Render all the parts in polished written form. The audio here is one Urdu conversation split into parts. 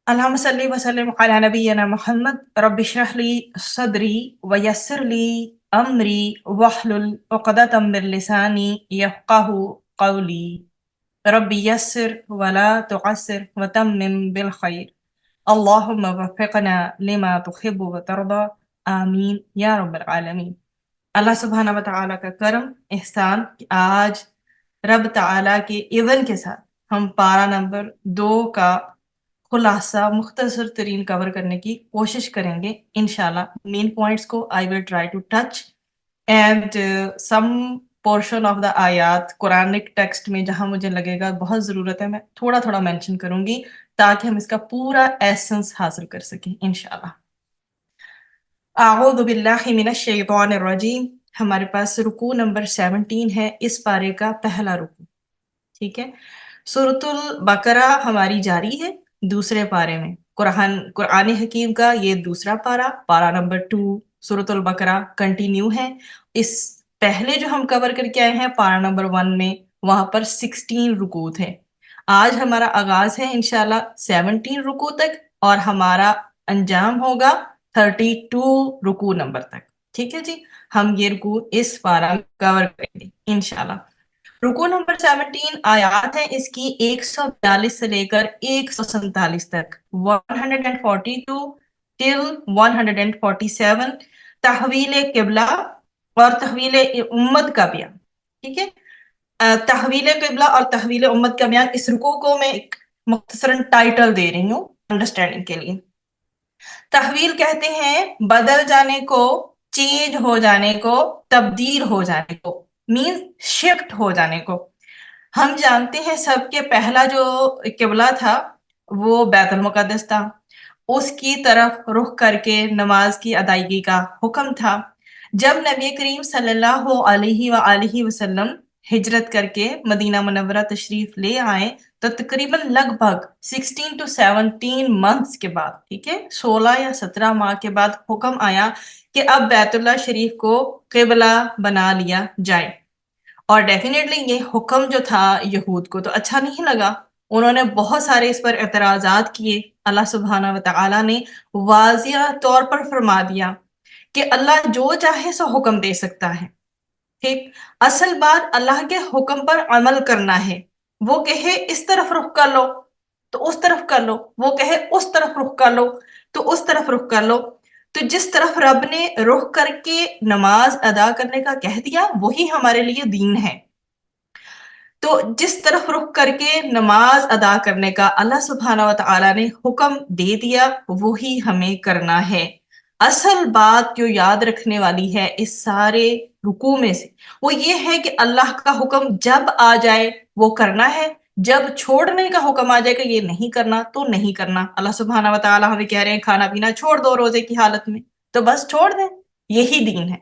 اللهم صل وسلم على نبينا محمد رب اشرح لي صدري ويسر لي امري واحلل عقدة من لساني يفقه قولي رب يسر ولا تعسر وتمم بالخير اللهم وفقنا لما تحب وترضى آمین یا رب العالمین۔ اللہ سبحانہ و تعالیٰ کا کرم احسان کہ آج رب تعالیٰ کے اذن کے ساتھ ہم پارہ نمبر 2 کا خلاصہ مختصر ترین کور کرنے کی کوشش کریں گے انشاءاللہ۔ مین پوائنٹس کو I will try to touch and some portion of the آیات قرآنک ٹیکسٹ میں جہاں مجھے لگے گا بہت ضرورت ہے میں تھوڑا تھوڑا مینشن کروں گی تاکہ ہم اس کا پورا ایسنس حاصل کر سکیں انشاءاللہ۔ اعوذ باللہ من الشیطان الرجیم، ہمارے پاس رکوع نمبر 17 ہے، اس پارے کا پہلا رکوع، ٹھیک ہے۔ سورۃ البقرہ ہماری جاری ہے دوسرے پارے میں، قرآن حکیم کا یہ دوسرا پارہ نمبر 2 سورۃ البقرہ کنٹینیو ہے۔ اس پہلے جو ہم کور کر کے آئے ہیں پارہ نمبر 1 میں، وہاں پر 16 رکوع تھے۔ آج ہمارا آغاز ہے انشاءاللہ 17 رکوع تک اور ہمارا انجام ہوگا 32 رکوع نمبر تک، ٹھیک ہے جی۔ ہم یہ رکوع اس پارہ میں کور کریں گے انشاءاللہ۔ رکوع نمبر 17 آیات ہیں اس کی 142 سے لے کر 147 تک، 142 till 147، تحویل قبلہ اور تحویل امت کا بیان، ٹھیک ہے۔ تحویل قبلہ اور تحویل امت کا بیان، اس رکوع کو میں ایک مختصراً ٹائٹل دے رہی ہوں انڈرسٹینڈنگ کے لیے۔ تحویل کہتے ہیں بدل جانے کو، چینج ہو جانے کو، تبدیل ہو جانے کو، مینز شفٹ ہو جانے کو۔ ہم جانتے ہیں سب کے پہلا جو قبلہ تھا وہ بیت المقدس تھا، اس کی طرف رخ کر کے نماز کی ادائیگی کا حکم تھا۔ جب نبی کریم صلی اللہ علیہ وآلہ وسلم ہجرت کر کے مدینہ منورہ تشریف لے آئے تو تقریباً لگ بھگ 16 to 17 months کے بعد، ٹھیک ہے، 16 یا 17 ماہ کے بعد حکم آیا کہ اب بیت اللہ شریف کو قبلہ بنا لیا جائے۔ اور ڈیفینیٹلی یہ حکم جو تھا یہود کو تو اچھا نہیں لگا، انہوں نے بہت سارے اس پر اعتراضات کیے۔ اللہ سبحانہ و تعالیٰ نے واضح طور پر فرما دیا کہ اللہ جو چاہے سو حکم دے سکتا ہے، ٹھیک۔ اصل بات اللہ کے حکم پر عمل کرنا ہے۔ وہ کہے اس طرف رخ کر لو تو اس طرف کر لو، وہ کہے اس طرف رخ کر لو تو اس طرف رخ کر لو۔ تو جس طرف رب نے رخ کر کے نماز ادا کرنے کا کہہ دیا وہی ہمارے لیے دین ہے۔ تو جس طرف رخ کر کے نماز ادا کرنے کا اللہ سبحانہ و تعالیٰ نے حکم دے دیا وہی ہمیں کرنا ہے۔ اصل بات جو یاد رکھنے والی ہے اس سارے رکوع میں سے وہ یہ ہے کہ اللہ کا حکم جب آ جائے وہ کرنا ہے، جب چھوڑنے کا حکم آ جائے کہ یہ نہیں کرنا تو نہیں کرنا۔ اللہ سبحانہ و تعالیٰ ہمیں کہہ رہے ہیں کھانا پینا چھوڑ دو روزے کی حالت میں، تو بس چھوڑ دیں، یہی دین ہے۔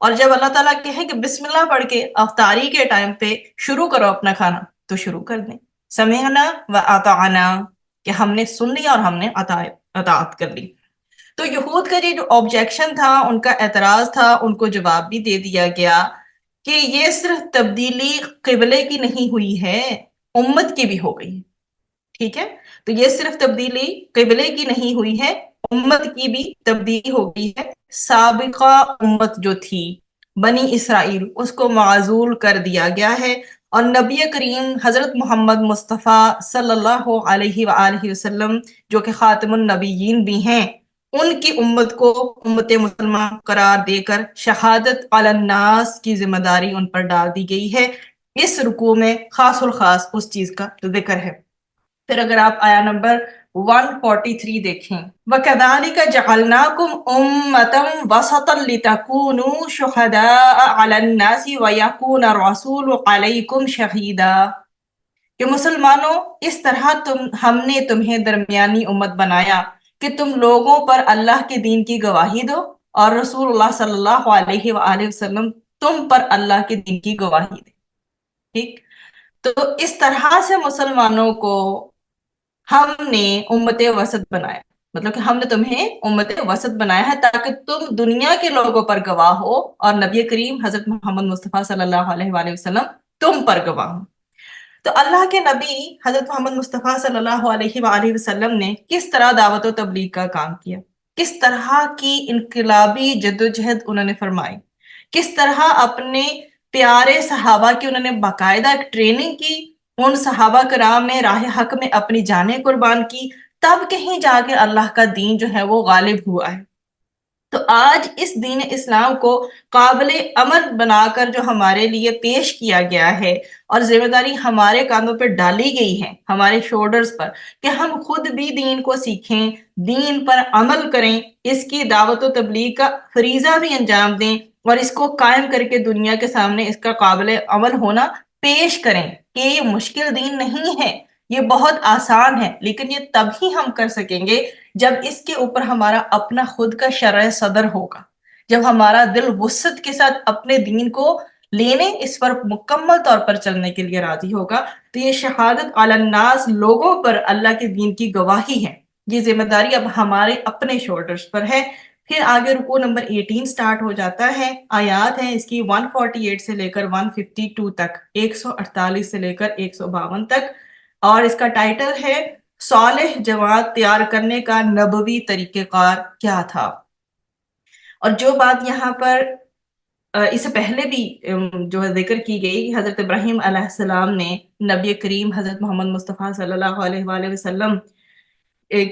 اور جب اللہ تعالیٰ کہے کہ بسم اللہ پڑھ کے افطاری کے ٹائم پہ شروع کرو اپنا کھانا تو شروع کر دیں۔ سمعنا و اطعنا، کہ ہم نے سن لیا اور ہم نے اطاعت کر لی۔ تو یہود کا جو آبجیکشن تھا، ان کا اعتراض تھا، ان کو جواب بھی دے دیا گیا کہ یہ صرف تبدیلی قبلے کی نہیں ہوئی ہے، امت کی بھی ہو گئی ہے، ٹھیک ہے۔ تو یہ صرف تبدیلی قبلے کی نہیں ہوئی ہے، امت کی بھی تبدیلی ہو گئی ہے۔ سابقہ امت جو تھی بنی اسرائیل اس کو معزول کر دیا گیا ہے، اور نبی کریم حضرت محمد مصطفیٰ صلی اللہ علیہ وآلہ وسلم جو کہ خاتم النبیین بھی ہیں، ان کی امت کو امت مسلمہ قرار دے کر شہادت علی الناس کی ذمہ داری ان پر ڈال دی گئی ہے۔ اس رکوع میں خاص الخاص اس چیز کا ذکر ہے۔ پھر اگر آپ آیا نمبر 143 دیکھیں، وَكَذَلِكَ جَعَلْنَاكُمْ أُمَّةً وَسَطًا لِتَكُونُوا شُهَدَاءَ عَلَى النَّاسِ وَيَكُونَ الرَّسُولُ عَلَيْكُمْ شَهِيدًا، کہ مسلمانوں اس طرح ہم نے تمہیں درمیانی امت بنایا کہ تم لوگوں پر اللہ کے دین کی گواہی دو، اور رسول اللہ صلی اللہ علیہ وآلہ وسلم تم پر اللہ کے دین کی گواہی دے، ٹھیک۔ تو اس طرح سے مسلمانوں کو ہم نے امت وسط بنایا، مطلب کہ ہم نے تمہیں امت وسط بنایا ہے تاکہ تم دنیا کے لوگوں پر گواہ ہو اور نبی کریم حضرت محمد مصطفیٰ صلی اللہ علیہ وآلہ وسلم تم پر گواہ ہو۔ تو اللہ کے نبی حضرت محمد مصطفیٰ صلی اللہ علیہ وآلہ وسلم نے کس طرح دعوت و تبلیغ کا کام کیا، کس طرح کی انقلابی جدوجہد انہوں نے فرمائی، کس طرح اپنے پیارے صحابہ کی انہوں نے باقاعدہ ایک ٹریننگ کی، ان صحابہ کرام نے راہ حق میں اپنی جانیں قربان کی، تب کہیں جا کے اللہ کا دین جو ہے وہ غالب ہوا ہے۔ تو آج اس دین اسلام کو قابل عمل بنا کر جو ہمارے لیے پیش کیا گیا ہے اور ذمہ داری ہمارے کاندھوں پہ ڈالی گئی ہے، ہمارے شولڈرز پر، کہ ہم خود بھی دین کو سیکھیں، دین پر عمل کریں، اس کی دعوت و تبلیغ کا فریضہ بھی انجام دیں اور اس کو قائم کر کے دنیا کے سامنے اس کا قابل عمل ہونا پیش کریں، کہ یہ مشکل دین نہیں ہے، یہ بہت آسان ہے، لیکن یہ تبھی ہم کر سکیں گے جب اس کے اوپر ہمارا اپنا خود کا شرح صدر ہوگا، جب ہمارا دل وسعت کے ساتھ اپنے دین کو لینے، اس پر مکمل طور پر چلنے کے لیے راضی ہوگا۔ تو یہ شہادت علی الناس، لوگوں پر اللہ کے دین کی گواہی ہے، یہ ذمہ داری اب ہمارے اپنے شولڈرز پر ہے۔ پھر آگے رکوع نمبر 18 سٹارٹ ہو جاتا ہے، آیات ہیں اس کی 148 سے لے کر 152 تک، 148 سے لے کر 152 تک، اور اس کا ٹائٹل ہے صالح جماعت تیار کرنے کا نبوی طریقہ کار کیا تھا۔ اور جو بات یہاں پر اس سے پہلے بھی جو ذکر کی گئی، حضرت ابراہیم علیہ السلام نے نبی کریم حضرت محمد مصطفیٰ صلی اللہ علیہ وآلہ وسلم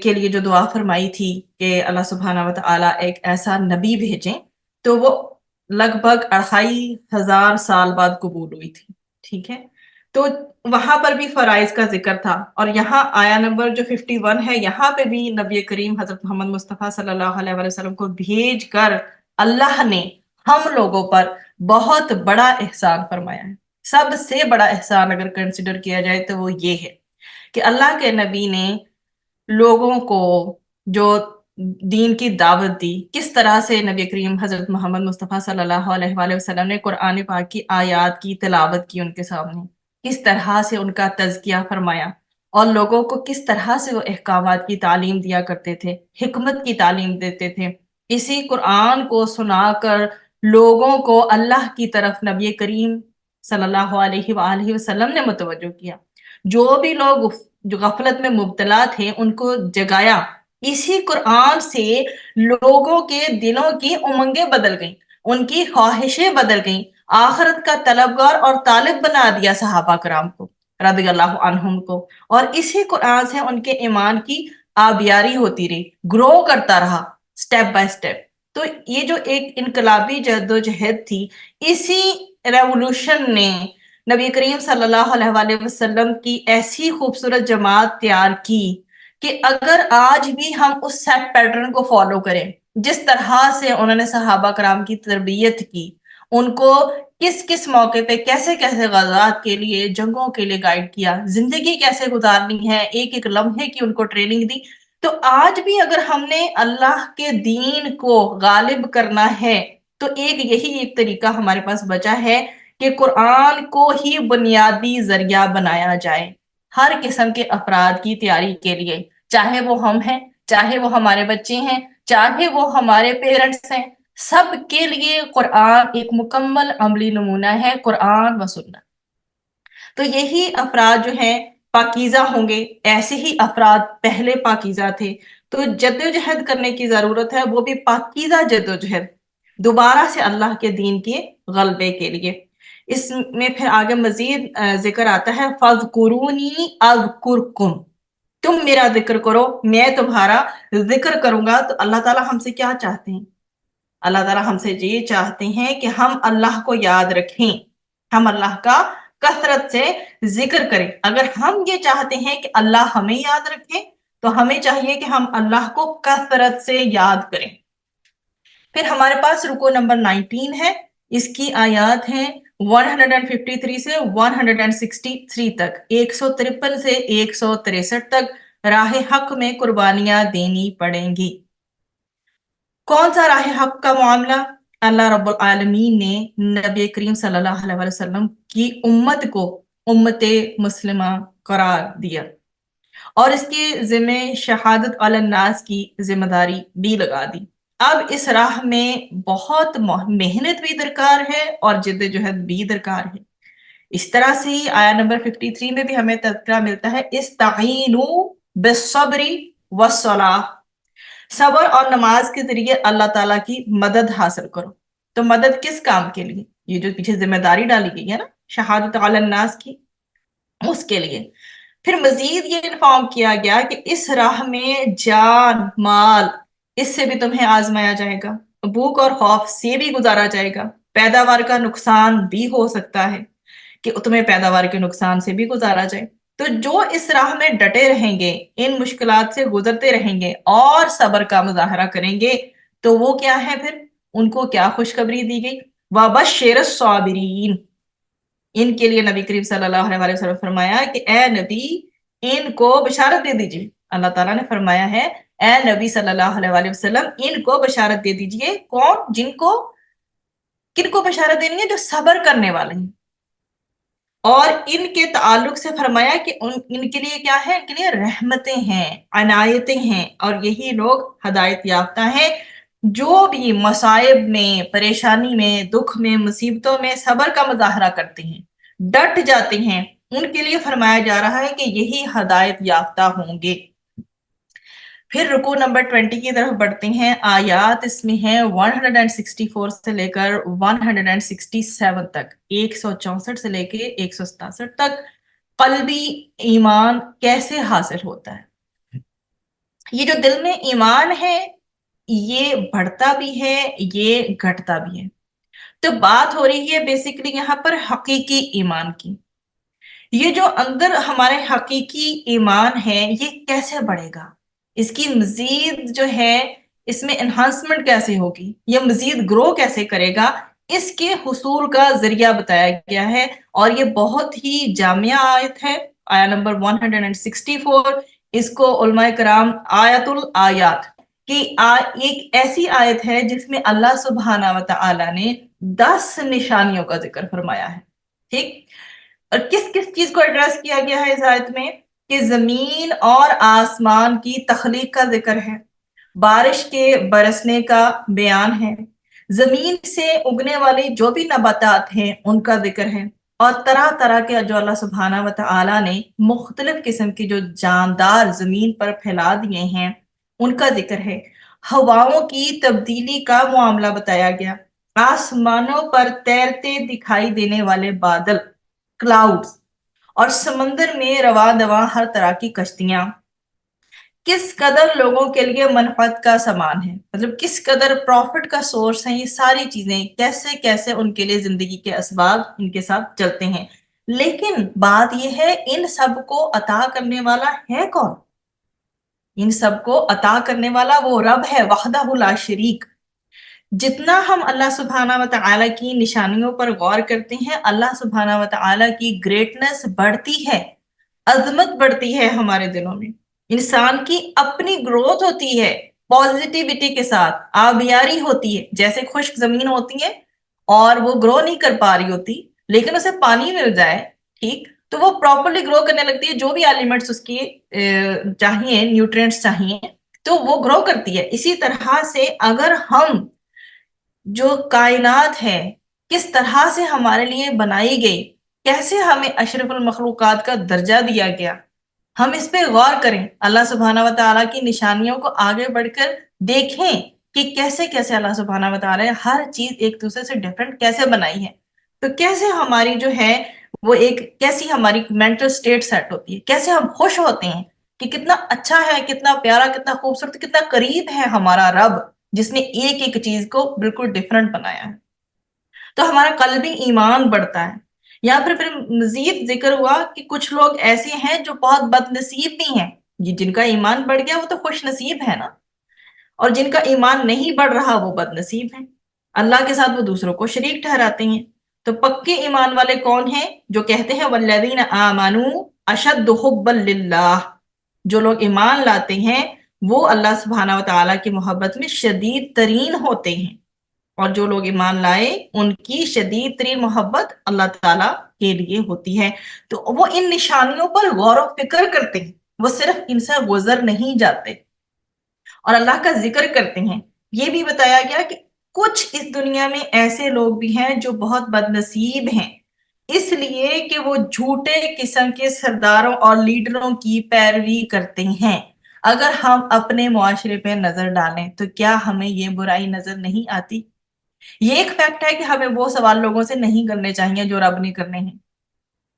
کے لیے جو دعا فرمائی تھی کہ اللہ سبحانہ و تعالیٰ ایک ایسا نبی بھیجیں، تو وہ لگ بھگ 2500 سال بعد قبول ہوئی تھی، ٹھیک ہے۔ تو وہاں پر بھی فرائض کا ذکر تھا، اور یہاں آیا نمبر جو 51 ہے، یہاں پہ بھی نبی کریم حضرت محمد مصطفیٰ صلی اللہ علیہ وسلم کو بھیج کر اللہ نے ہم لوگوں پر بہت بڑا احسان فرمایا ہے۔ سب سے بڑا احسان اگر کنسیڈر کیا جائے تو وہ یہ ہے کہ اللہ کے نبی نے لوگوں کو جو دین کی دعوت دی، کس طرح سے نبی کریم حضرت محمد مصطفیٰ صلی اللہ علیہ وآلہ وسلم نے قرآن پاک کی آیات کی تلاوت کی ان کے سامنے، کس طرح سے ان کا تزکیہ فرمایا، اور لوگوں کو کس طرح سے وہ احکامات کی تعلیم دیا کرتے تھے، حکمت کی تعلیم دیتے تھے۔ اسی قرآن کو سنا کر لوگوں کو اللہ کی طرف نبی کریم صلی اللہ علیہ وآلہ وسلم نے متوجہ کیا۔ جو بھی لوگ جو غفلت میں مبتلا تھے ان کو جگایا، اسی قرآن سے لوگوں کے دلوں کی امنگیں بدل گئیں، ان کی خواہشیں بدل گئیں، آخرت کا طلبگار اور طالب بنا دیا صحابہ کرام کو رضی اللہ عنہم کو، اور اسی قرآن سے ان کے ایمان کی آبیاری ہوتی رہی، گرو کرتا رہا سٹیپ بائی سٹیپ۔ تو یہ جو ایک انقلابی جدوجہد تھی، اسی ریولوشن نے نبی کریم صلی اللہ علیہ وآلہ وسلم کی ایسی خوبصورت جماعت تیار کی کہ اگر آج بھی ہم اس سیٹ پیٹرن کو فالو کریں، جس طرح سے انہوں نے صحابہ کرام کی تربیت کی، ان کو کس کس موقع پہ کیسے کیسے غزوات کے لیے، جنگوں کے لیے گائیڈ کیا، زندگی کیسے گزارنی ہے، ایک ایک لمحے کی ان کو ٹریننگ دی، تو آج بھی اگر ہم نے اللہ کے دین کو غالب کرنا ہے تو یہی ایک طریقہ ہمارے پاس بچا ہے کہ قرآن کو ہی بنیادی ذریعہ بنایا جائے ہر قسم کے افراد کی تیاری کے لیے، چاہے وہ ہم ہیں، چاہے وہ ہمارے بچے ہیں، چاہے وہ ہمارے پیرنٹس ہیں، سب کے لیے قرآن ایک مکمل عملی نمونہ ہے، قرآن و سنت۔ تو یہی افراد جو ہیں پاکیزہ ہوں گے، ایسے ہی افراد پہلے پاکیزہ تھے، تو جدوجہد کرنے کی ضرورت ہے، وہ بھی پاکیزہ جدوجہد، دوبارہ سے اللہ کے دین کے غلبے کے لیے۔ اس میں پھر آگے مزید ذکر آتا ہے فَاذْكُرُونِي أَذْكُرْكُمْ، تم میرا ذکر کرو میں تمہارا ذکر کروں گا۔ تو اللہ تعالیٰ ہم سے کیا چاہتے ہیں؟ اللہ تعالیٰ ہم سے یہ چاہتے ہیں کہ ہم اللہ کو یاد رکھیں، ہم اللہ کا کثرت سے ذکر کریں۔ اگر ہم یہ چاہتے ہیں کہ اللہ ہمیں یاد رکھے تو ہمیں چاہیے کہ ہم اللہ کو کثرت سے یاد کریں۔ پھر ہمارے پاس رکوع نمبر 19 ہے، اس کی آیات ہیں 153 سے 163 تک، 153 سے 163 تک۔ راہ حق میں قربانیاں دینی پڑیں گی۔ کون سا راہ حق کا معاملہ؟ اللہ رب العالمین نے نبی کریم صلی اللہ علیہ وسلم کی امت کو امت مسلمہ قرار دیا، اور اس کے ذمہ شہادت علی الناس کی ذمہ داری بھی لگا دی۔ اب اس راہ میں بہت محنت بھی درکار ہے اور جدوجہد بھی درکار ہے۔ اس طرح سے ہی آیا نمبر 53 میں بھی ہمیں تذکرہ ملتا ہے استعینوا بالصبر والصلاۃ، صبر اور نماز کے ذریعے اللہ تعالیٰ کی مدد حاصل کرو۔ تو مدد کس کام کے لیے؟ یہ جو پیچھے ذمہ داری ڈالی گئی ہے نا شہادت علی الناس کی، اس کے لیے۔ پھر مزید یہ انفارم کیا گیا کہ اس راہ میں جان مال، اس سے بھی تمہیں آزمایا جائے گا، بھوک اور خوف سے بھی گزارا جائے گا، پیداوار کا نقصان بھی ہو سکتا ہے کہ تمہیں پیداوار کے نقصان سے بھی گزارا جائے۔ تو جو اس راہ میں ڈٹے رہیں گے، ان مشکلات سے گزرتے رہیں گے اور صبر کا مظاہرہ کریں گے، تو وہ کیا ہے پھر؟ ان کو کیا خوشخبری دی گئی؟ وَبَشِّرِ الصَّابِرِينَ، ان کے لیے نبی کریم صلی اللہ علیہ وسلم فرمایا کہ اے نبی ان کو بشارت دے دیجئے۔ اللہ تعالیٰ نے فرمایا ہے اے نبی صلی اللہ علیہ وسلم ان کو بشارت دے دیجئے۔ کون؟ کن کو بشارت دینی ہے؟ جو صبر کرنے والے ہیں۔ اور ان کے تعلق سے فرمایا کہ ان کے لیے کیا ہے؟ ان کے لیے رحمتیں ہیں، عنایتیں ہیں، اور یہی لوگ ہدایت یافتہ ہیں جو بھی مصائب میں، پریشانی میں، دکھ میں، مصیبتوں میں صبر کا مظاہرہ کرتے ہیں، ڈٹ جاتے ہیں، ان کے لیے فرمایا جا رہا ہے کہ یہی ہدایت یافتہ ہوں گے۔ پھر رکوع نمبر 20 کی طرف بڑھتے ہیں۔ آیات اس میں ہیں 164 سے لے کر 167 تک، 164 سے لے کے 167 تک۔ قلبی ایمان کیسے حاصل ہوتا ہے؟ یہ جو دل میں ایمان ہے یہ بڑھتا بھی ہے، یہ گھٹتا بھی ہے۔ تو بات ہو رہی ہے بیسیکلی یہاں پر حقیقی ایمان کی۔ یہ جو اندر ہمارے حقیقی ایمان ہے یہ کیسے بڑھے گا؟ اس کی مزید جو ہے اس میں انہانسمنٹ کیسے ہوگی؟ یہ مزید گرو کیسے کرے گا؟ اس کے حصول کا ذریعہ بتایا گیا ہے، اور یہ بہت ہی جامعہ آیت ہے، آیا نمبر 164۔ اس کو علماء کرام آیت الآیات کہ ایک ایسی آیت ہے جس میں اللہ سبحانہ و تعالی نے 10 نشانیوں کا ذکر فرمایا ہے۔ ٹھیک؟ اور کس کس چیز کو ایڈریس کیا گیا ہے اس آیت میں؟ کہ زمین اور آسمان کی تخلیق کا ذکر ہے، بارش کے برسنے کا بیان ہے، زمین سے اگنے والی جو بھی نباتات ہیں ان کا ذکر ہے، اور طرح طرح کے جو اللہ سبحانہ و تعالی نے مختلف قسم کی جو جاندار زمین پر پھیلا دیے ہیں ان کا ذکر ہے۔ ہواؤں کی تبدیلی کا معاملہ بتایا گیا، آسمانوں پر تیرتے دکھائی دینے والے بادل، کلاؤڈز، اور سمندر میں رواں دواں ہر طرح کی کشتیاں، کس قدر لوگوں کے لیے منفعت کا سامان ہے، مطلب کس قدر پروفٹ کا سورس ہے، یہ ساری چیزیں کیسے کیسے ان کے لیے زندگی کے اسباب ان کے ساتھ چلتے ہیں۔ لیکن بات یہ ہے ان سب کو عطا کرنے والا ہے کون؟ ان سب کو عطا کرنے والا وہ رب ہے وحدہ لا شریک۔ جتنا ہم اللہ سبحانہ و تعالی کی نشانیوں پر غور کرتے ہیں اللہ سبحانہ و تعالی کی گریٹنس بڑھتی ہے، عظمت بڑھتی ہے ہمارے دلوں میں، انسان کی اپنی گروتھ ہوتی ہے، پازیٹیوٹی کے ساتھ آبیاری ہوتی ہے۔ جیسے خشک زمین ہوتی ہے اور وہ گرو نہیں کر پا رہی ہوتی لیکن اسے پانی مل جائے، ٹھیک، تو وہ پراپرلی گرو کرنے لگتی ہے، جو بھی ایلیمنٹس اس کی چاہیے، نیوٹرینٹس چاہیے، تو وہ گرو کرتی ہے۔ اسی طرح سے اگر ہم جو کائنات ہے کس طرح سے ہمارے لیے بنائی گئی، کیسے ہمیں اشرف المخلوقات کا درجہ دیا گیا، ہم اس پہ غور کریں، اللہ سبحانہ و تعالیٰ کی نشانیوں کو آگے بڑھ کر دیکھیں کہ کیسے کیسے اللہ سبحانہ و تعالیٰ ہر چیز ایک دوسرے سے ڈیفرنٹ کیسے بنائی ہے، تو کیسے ہماری جو ہے وہ ایک کیسی ہماری مینٹل سٹیٹ سیٹ ہوتی ہے، کیسے ہم خوش ہوتے ہیں کہ کتنا اچھا ہے، کتنا پیارا، کتنا خوبصورت، کتنا قریب ہے ہمارا رب جس نے ایک ایک چیز کو بالکل ڈیفرنٹ بنایا ہے۔ تو ہمارا قلبی ایمان بڑھتا ہے۔ یا پھر مزید ذکر ہوا کہ کچھ لوگ ایسے ہیں جو بہت بد نصیب بھی ہیں، جن کا ایمان بڑھ گیا وہ تو خوش نصیب ہے نا، اور جن کا ایمان نہیں بڑھ رہا وہ بد نصیب ہیں، اللہ کے ساتھ وہ دوسروں کو شریک ٹھہراتے ہیں۔ تو پکے ایمان والے کون ہیں؟ جو کہتے ہیں والذین آمنوا اشد حبا للہ، جو لوگ ایمان لاتے ہیں وہ اللہ سبحانہ و تعالیٰ کی محبت میں شدید ترین ہوتے ہیں، اور جو لوگ ایمان لائے ان کی شدید ترین محبت اللہ تعالیٰ کے لیے ہوتی ہے۔ تو وہ ان نشانیوں پر غور و فکر کرتے ہیں، وہ صرف ان سے گزر نہیں جاتے اور اللہ کا ذکر کرتے ہیں۔ یہ بھی بتایا گیا کہ کچھ اس دنیا میں ایسے لوگ بھی ہیں جو بہت بد نصیب ہیں، اس لیے کہ وہ جھوٹے قسم کے سرداروں اور لیڈروں کی پیروی کرتے ہیں۔ اگر ہم اپنے معاشرے پہ نظر ڈالیں تو کیا ہمیں یہ برائی نظر نہیں آتی؟ یہ ایک فیکٹ ہے کہ ہمیں وہ سوال لوگوں سے نہیں کرنے چاہیے جو رب نے کرنے ہیں،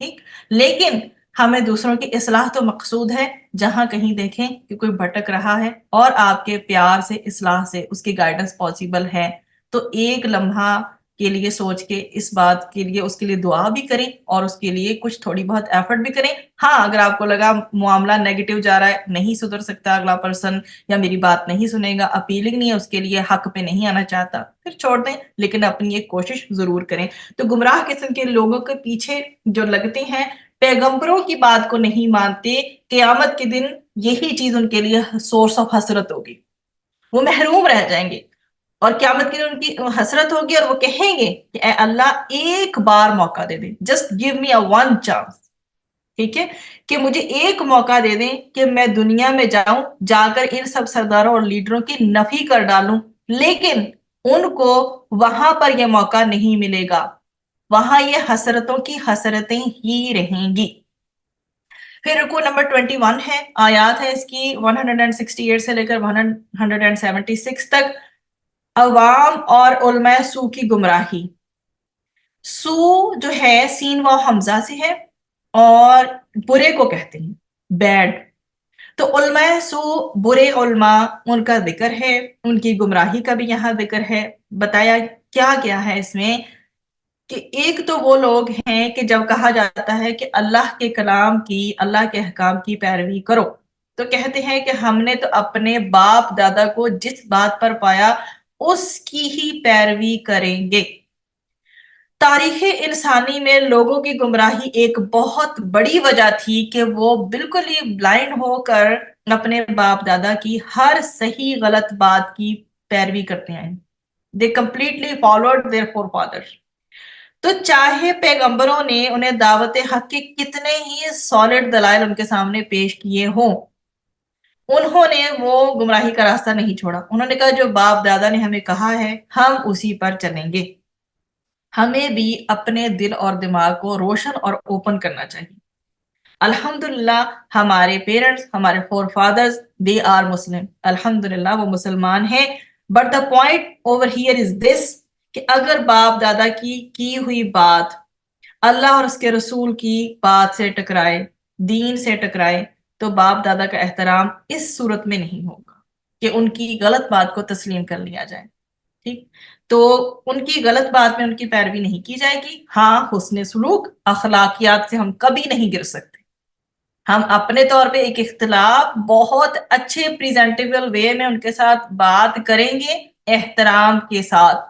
ٹھیک، لیکن ہمیں دوسروں کی اصلاح تو مقصود ہے۔ جہاں کہیں دیکھیں کہ کوئی بھٹک رہا ہے اور آپ کے پیار سے، اصلاح سے اس کی گائیڈنس پاسبل ہے، تو ایک لمحہ کے لیے سوچ کے اس بات کے لیے اس کے لیے دعا بھی کریں اور اس کے لیے کچھ تھوڑی بہت ایفرٹ بھی کریں۔ ہاں، اگر آپ کو لگا معاملہ نیگیٹو جا رہا ہے، نہیں سدھر سکتا اگلا پرسن یا میری بات نہیں سنے گا، اپیلنگ نہیں ہے اس کے لیے، حق پہ نہیں آنا چاہتا، پھر چھوڑ دیں، لیکن اپنی ایک کوشش ضرور کریں۔ تو گمراہ قسم کے لوگوں کے پیچھے جو لگتے ہیں، پیغمبروں کی بات کو نہیں مانتے، قیامت کے دن یہی چیز ان کے لیے سورس آف حسرت ہوگی، وہ محروم رہ جائیں گے، اور قیامت کے دن ان کی حسرت ہوگی اور وہ کہیں گے کہ اے اللہ ایک بار موقع دے دیں، جسٹ گیو می اے ون چانس، ٹھیک ہے، کہ مجھے ایک موقع دے دیں کہ میں دنیا میں جاؤں، جا کر ان سب سرداروں اور لیڈروں کی نفی کر ڈالوں، لیکن ان کو وہاں پر یہ موقع نہیں ملے گا، وہاں یہ حسرتوں کی حسرتیں ہی رہیں گی۔ پھر رکوع نمبر 21 ہے، آیات ہے اس کی 168 سے لے کر 176 تک۔ عوام اور علماء سو کی گمراہی۔ سو جو ہے سین و حمزہ سے ہے اور برے کو کہتے ہیں، بیڈ۔ تو علماء سو برے علماء، ان کا ذکر ہے، ان کی گمراہی کا بھی یہاں ذکر ہے۔ بتایا کیا کیا ہے اس میں کہ ایک تو وہ لوگ ہیں کہ جب کہا جاتا ہے کہ اللہ کے کلام کی، اللہ کے احکام کی پیروی کرو، تو کہتے ہیں کہ ہم نے تو اپنے باپ دادا کو جس بات پر پایا اس کی ہی پیروی کریں گے۔ تاریخ انسانی میں لوگوں کی گمراہی ایک بہت بڑی وجہ تھی کہ وہ بالکل ہی بلائنڈ ہو کر اپنے باپ دادا کی ہر صحیح غلط بات کی پیروی کرتے ہیں۔ They completely followed their forefathers۔ تو چاہے پیغمبروں نے انہیں دعوت حق کے کتنے ہی سالڈ دلائل ان کے سامنے پیش کیے ہوں، انہوں نے وہ گمراہی کا راستہ نہیں چھوڑا۔ انہوں نے کہا جو باپ دادا نے ہمیں کہا ہے ہم اسی پر چلیں گے۔ ہمیں بھی اپنے دل اور دماغ کو روشن اور اوپن کرنا چاہیے۔ الحمدللہ ہمارے پیرنٹس، ہمارے forefathers, they are Muslim, الحمدللہ وہ مسلمان ہیں۔ But the point over here is this کہ اگر باپ دادا کی ہوئی بات اللہ اور اس کے رسول کی بات سے ٹکرائے، دین سے ٹکرائے، تو باپ دادا کا احترام اس صورت میں نہیں ہوگا کہ ان کی غلط بات کو تسلیم کر لیا جائے، ٹھیک، تو ان کی غلط بات میں ان کی پیروی نہیں کی جائے گی۔ ہاں، حسن سلوک، اخلاقیات سے ہم کبھی نہیں گر سکتے۔ ہم اپنے طور پہ ایک اختلاف بہت اچھے پریزنٹیبل وے میں ان کے ساتھ بات کریں گے، احترام کے ساتھ۔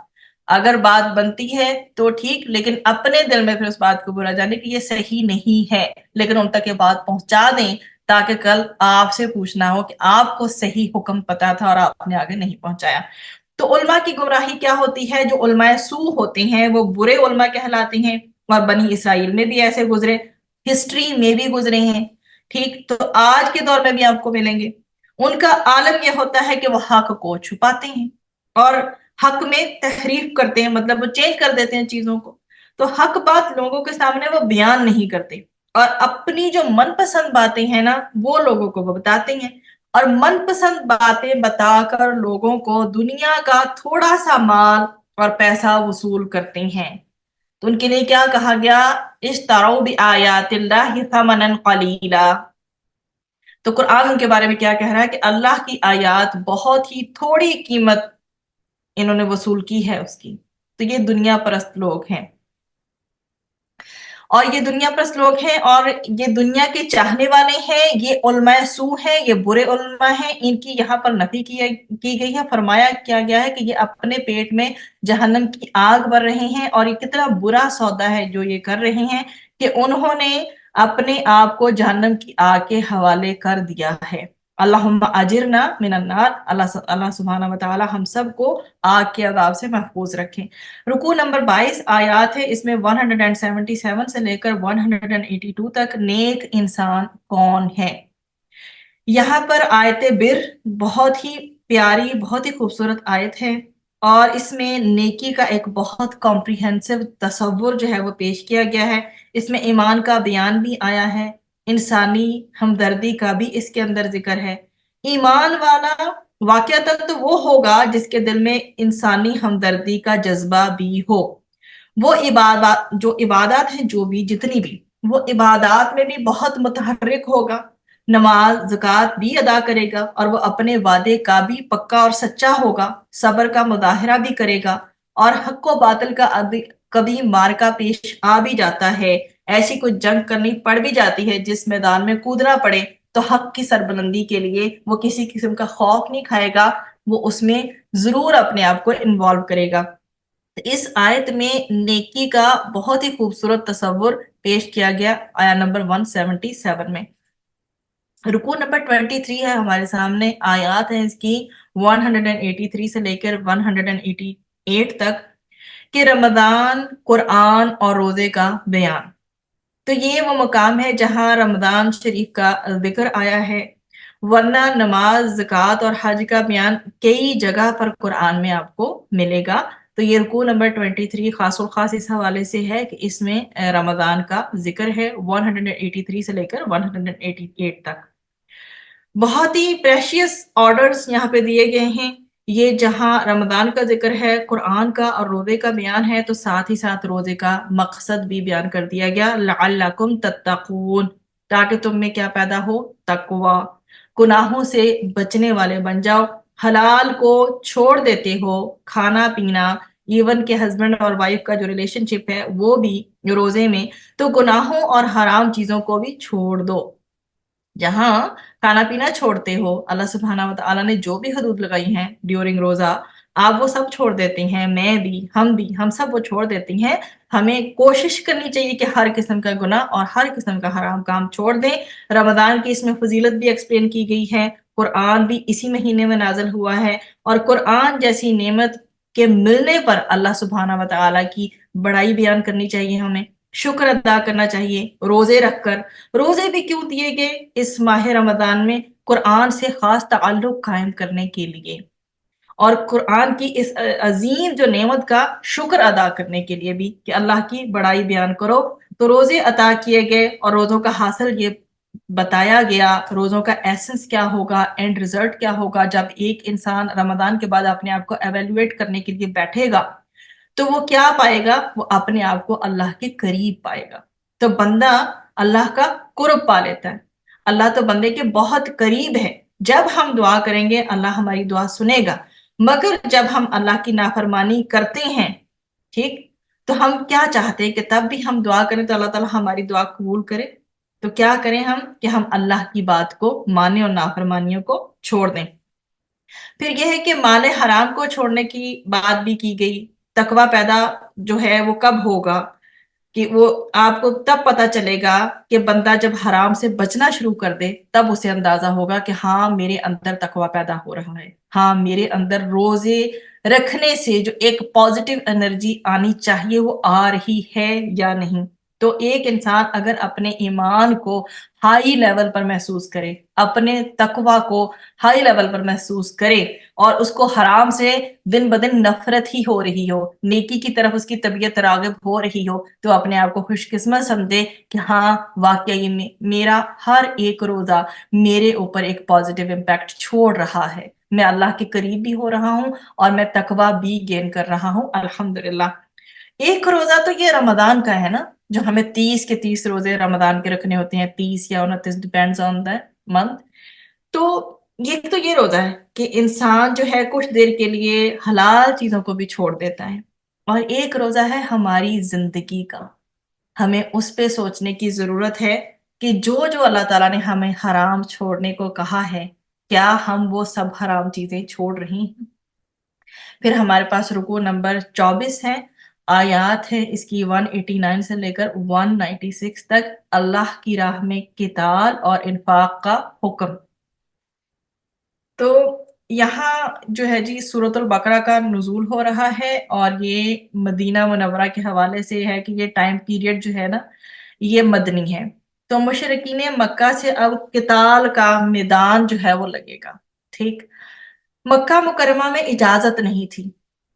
اگر بات بنتی ہے تو ٹھیک، لیکن اپنے دل میں پھر اس بات کو برا جانے کہ یہ صحیح نہیں ہے، لیکن ان تک یہ بات پہنچا دیں تاکہ کل آپ سے پوچھنا ہو کہ آپ کو صحیح حکم پتا تھا اور آپ نے آگے نہیں پہنچایا۔ تو علماء کی گمراہی کیا ہوتی ہے؟ جو علماء سو ہوتے ہیں وہ برے علماء کہلاتے ہیں، اور بنی اسرائیل میں بھی ایسے گزرے، ہسٹری میں بھی گزرے ہیں، ٹھیک، تو آج کے دور میں بھی آپ کو ملیں گے۔ ان کا عالم یہ ہوتا ہے کہ وہ حق کو چھپاتے ہیں اور حق میں تحریف کرتے ہیں، مطلب وہ چینج کر دیتے ہیں چیزوں کو، تو حق بات لوگوں کے سامنے وہ بیان نہیں کرتے، اور اپنی جو من پسند باتیں ہیں نا وہ لوگوں کو وہ بتاتے ہیں، اور من پسند باتیں بتا کر لوگوں کو دنیا کا تھوڑا سا مال اور پیسہ وصول کرتے ہیں۔ تو ان کے لیے کیا کہا گیا؟ اشتروا بآیات اللہ ثمنا قلیلا۔ تو قرآن ان کے بارے میں کیا کہہ رہا ہے کہ اللہ کی آیات بہت ہی تھوڑی قیمت انہوں نے وصول کی ہے اس کی۔ تو یہ دنیا پرست لوگ ہیں، اور یہ دنیا پرست لوگ ہیں، اور یہ دنیا کے چاہنے والے ہیں، یہ علماء سو ہیں، یہ برے علماء ہیں۔ ان کی یہاں پر نفی کی گئی ہے، فرمایا کیا گیا ہے کہ یہ اپنے پیٹ میں جہنم کی آگ بھر رہے ہیں، اور یہ کتنا برا سودا ہے جو یہ کر رہے ہیں کہ انہوں نے اپنے آپ کو جہنم کی آگ کے حوالے کر دیا ہے۔ اللہم اجرنا من النار، اللہ سبحانہ وتعالی ہم سب کو آگ کے عذاب سے محفوظ رکھیں۔ رکوع نمبر 22 آیات ہے، اس میں 177 سے لے کر 182 تک نیک انسان کون ہے۔ یہاں پر آیت بر بہت ہی پیاری، بہت ہی خوبصورت آیت ہے۔ اور اس میں نیکی کا ایک بہت کمپریہنسو تصور جو ہے وہ پیش کیا گیا ہے۔ اس میں ایمان کا بیان بھی آیا ہے، انسانی ہمدردی کا بھی اس کے اندر ذکر ہے۔ ایمان والا واقعتاً تو وہ ہوگا جس کے دل میں انسانی ہمدردی کا جذبہ بھی ہو۔ وہ عبادات ہیں جو بھی جتنی بھی، وہ عبادات میں بھی بہت متحرک ہوگا، نماز زکوٰۃ بھی ادا کرے گا، اور وہ اپنے وعدے کا بھی پکا اور سچا ہوگا، صبر کا مظاہرہ بھی کرے گا، اور حق و باطل کا کبھی مارکا پیش آ بھی جاتا ہے، ایسی کوئی جنگ کرنی پڑ بھی جاتی ہے جس میدان میں کودنا پڑے، تو حق کی سربلندی کے لیے وہ کسی قسم کا خوف نہیں کھائے گا، وہ اس میں ضرور اپنے آپ کو انوالو کرے گا۔ اس آیت میں نیکی کا بہت ہی خوبصورت تصور پیش کیا گیا آیا نمبر 177 میں۔ رکوع نمبر 23 ہے ہمارے سامنے، آیات ہیں اس کی 183 سے لے کر 188 تک، کہ رمضان، قرآن اور روزے کا بیان۔ تو یہ وہ مقام ہے جہاں رمضان شریف کا ذکر آیا ہے، ورنہ نماز، زکوٰۃ اور حج کا بیان کئی جگہ پر قرآن میں آپ کو ملے گا۔ تو یہ رکوع نمبر 23 خاص و خاص اس حوالے سے ہے کہ اس میں رمضان کا ذکر ہے 183 سے لے کر 188 تک۔ بہت ہی پریشیس آرڈرز یہاں پہ دیے گئے ہیں۔ یہ جہاں رمضان کا ذکر ہے، قرآن کا اور روزے کا بیان ہے، تو ساتھ ہی ساتھ روزے کا مقصد بھی بیان کر دیا گیا، لعلکم تتقون، تاکہ تم میں کیا پیدا ہو؟ تقوی، گناہوں سے بچنے والے بن جاؤ، حلال کو چھوڑ دیتے ہو، کھانا پینا، ایون کہ ہسبینڈ اور وائف کا جو ریلیشن شپ ہے وہ بھی روزے میں، تو گناہوں اور حرام چیزوں کو بھی چھوڑ دو۔ جہاں کھانا پینا چھوڑتے ہو، اللہ سبحانہ و تعالیٰ نے جو بھی حدود لگائی ہیں ڈیورنگ روزہ، آپ وہ سب چھوڑ دیتے ہیں، میں بھی، ہم سب وہ چھوڑ دیتے ہیں۔ ہمیں کوشش کرنی چاہیے کہ ہر قسم کا گناہ اور ہر قسم کا حرام کام چھوڑ دیں۔ رمضان کی اس میں فضیلت بھی ایکسپلین کی گئی ہے، قرآن بھی اسی مہینے میں نازل ہوا ہے، اور قرآن جیسی نعمت کے ملنے پر اللہ سبحانہ و تعالیٰ کی بڑائی بیان کرنی چاہیے، ہمیں شکر ادا کرنا چاہیے روزے رکھ کر۔ روزے بھی کیوں دیے گئے اس ماہ رمضان میں؟ قرآن سے خاص تعلق قائم کرنے کے لیے، اور قرآن کی اس عظیم جو نعمت کا شکر ادا کرنے کے لیے بھی، کہ اللہ کی بڑائی بیان کرو۔ تو روزے عطا کیے گئے، اور روزوں کا حاصل یہ بتایا گیا، روزوں کا ایسنس کیا ہوگا، اینڈ ریزلٹ کیا ہوگا جب ایک انسان رمضان کے بعد اپنے آپ کو ایویلویٹ کرنے کے لیے بیٹھے گا، تو وہ کیا پائے گا؟ وہ اپنے آپ کو اللہ کے قریب پائے گا۔ تو بندہ اللہ کا قرب پا لیتا ہے، اللہ تو بندے کے بہت قریب ہے۔ جب ہم دعا کریں گے اللہ ہماری دعا سنے گا، مگر جب ہم اللہ کی نافرمانی کرتے ہیں، ٹھیک، تو ہم کیا چاہتے ہیں کہ تب بھی ہم دعا کریں تو اللہ تعالیٰ ہماری دعا قبول کرے؟ تو کیا کریں ہم کہ ہم اللہ کی بات کو مانیں اور نافرمانیوں کو چھوڑ دیں۔ پھر یہ ہے کہ مال حرام کو چھوڑنے کی بات بھی کی گئی۔ تقوی پیدا جو ہے وہ کب ہوگا؟ کہ وہ آپ کو تب پتا چلے گا کہ بندہ جب حرام سے بچنا شروع کر دے، تب اسے اندازہ ہوگا کہ ہاں میرے اندر تقوی پیدا ہو رہا ہے، ہاں میرے اندر روزے رکھنے سے جو ایک پازیٹیو انرجی آنی چاہیے وہ آ رہی ہے یا نہیں۔ تو ایک انسان اگر اپنے ایمان کو ہائی لیول پر محسوس کرے، اپنے تقوی کو ہائی لیول پر محسوس کرے، اور اس کو حرام سے دن بدن نفرت ہی ہو رہی ہو، نیکی کی طرف اس کی طبیعت راغب ہو رہی ہو، تو اپنے آپ کو خوش قسمت سمجھے کہ ہاں واقعی میرا ہر ایک روزہ میرے اوپر ایک پازیٹیو امپیکٹ چھوڑ رہا ہے، میں اللہ کے قریب بھی ہو رہا ہوں اور میں تقوی بھی گین کر رہا ہوں، الحمدللہ۔ ایک روزہ تو یہ رمضان کا ہے نا، جو ہمیں 30 کے 30 روزے رمضان کے رکھنے ہوتے ہیں، 30 یا 29 ڈیپینڈز آن دا منتھ۔ تو یہ روزہ ہے کہ انسان جو ہے کچھ دیر کے لیے حلال چیزوں کو بھی چھوڑ دیتا ہے، اور ایک روزہ ہے ہماری زندگی کا۔ ہمیں اس پہ سوچنے کی ضرورت ہے کہ جو اللہ تعالیٰ نے ہمیں حرام چھوڑنے کو کہا ہے، کیا ہم وہ سب حرام چیزیں چھوڑ رہی ہیں؟ پھر ہمارے پاس رکوع نمبر 24 ہے، آیات ہے اس کی 189 سے لے کر 196 تک، اللہ کی راہ میں قتال اور انفاق کا حکم۔ تو یہاں جو ہے جی سورۃ البقرہ کا نزول ہو رہا ہے، اور یہ مدینہ منورہ کے حوالے سے ہے کہ یہ ٹائم پیریڈ جو ہے نا یہ مدنی ہے۔ تو مشرکین مکہ سے اب قتال کا میدان جو ہے وہ لگے گا، ٹھیک۔ مکہ مکرمہ میں اجازت نہیں تھی،